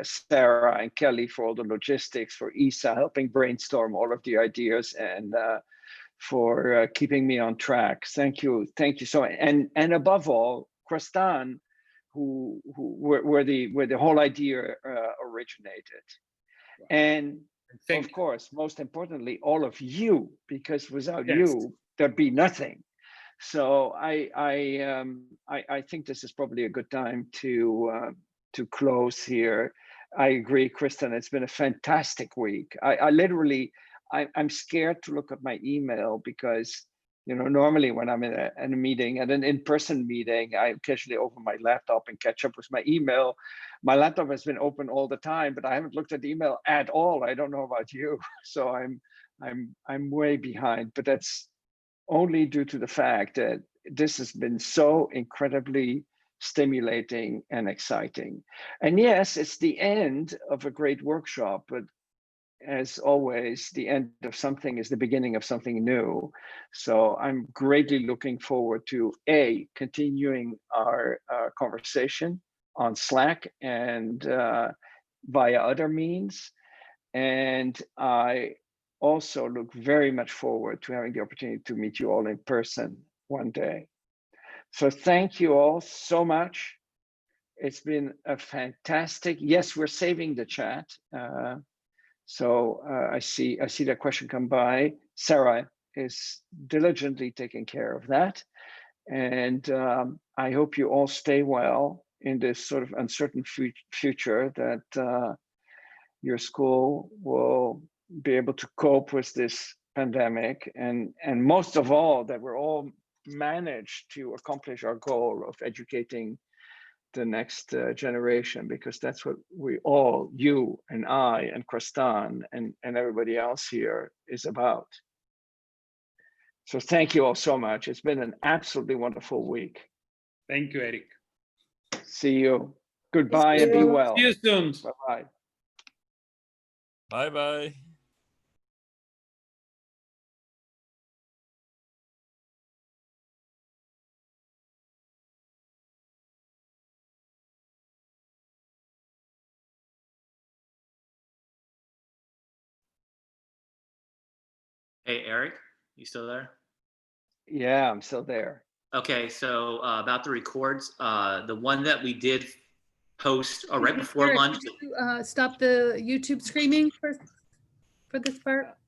[SPEAKER 1] Sarah and Kelly for all the logistics, for Isa helping brainstorm all of the ideas, and for keeping me on track. Thank you so much. And above all, Kostan, where the whole idea originated. And
[SPEAKER 3] Thank
[SPEAKER 1] of course, most importantly, all of you, because without
[SPEAKER 3] Yes.
[SPEAKER 1] you, there'd be nothing. So I think this is probably a good time to close here. I agree, Kristen. It's been a fantastic week. I literally, I'm scared to look at my email because, you know, normally when I'm in a meeting, at an in-person meeting, I occasionally open my laptop and catch up with my email. My laptop has been open all the time, but I haven't looked at the email at all. I don't know about you, so I'm way behind. But that's only due to the fact that this has been so incredibly stimulating and exciting. And yes, it's the end of a great workshop, but as always, the end of something is the beginning of something new. So I'm greatly looking forward to continuing our conversation on Slack and via other means. And I also look very much forward to having the opportunity to meet you all in person one day. So thank you all so much. It's been a fantastic, yes, we're saving the chat. So I see that question come by. Sarah is diligently taking care of that. And I hope you all stay well in this sort of uncertain future, that your school will be able to cope with this pandemic, and most of all, that we're all managed to accomplish our goal of educating the next generation, because that's what we all, you and I and Kristan and everybody else here, is about. So thank you all so much. It's been an absolutely wonderful week.
[SPEAKER 3] Thank you, Eric.
[SPEAKER 1] See you. Goodbye and be well.
[SPEAKER 3] See you soon.
[SPEAKER 1] Bye-bye.
[SPEAKER 2] Bye-bye.
[SPEAKER 21] Hey, Eric, you still there?
[SPEAKER 1] Yeah, I'm still there.
[SPEAKER 21] Okay, so about the records, the one that we did post right before
[SPEAKER 22] Eric,
[SPEAKER 21] lunch.
[SPEAKER 22] could you, stop the YouTube streaming for this part?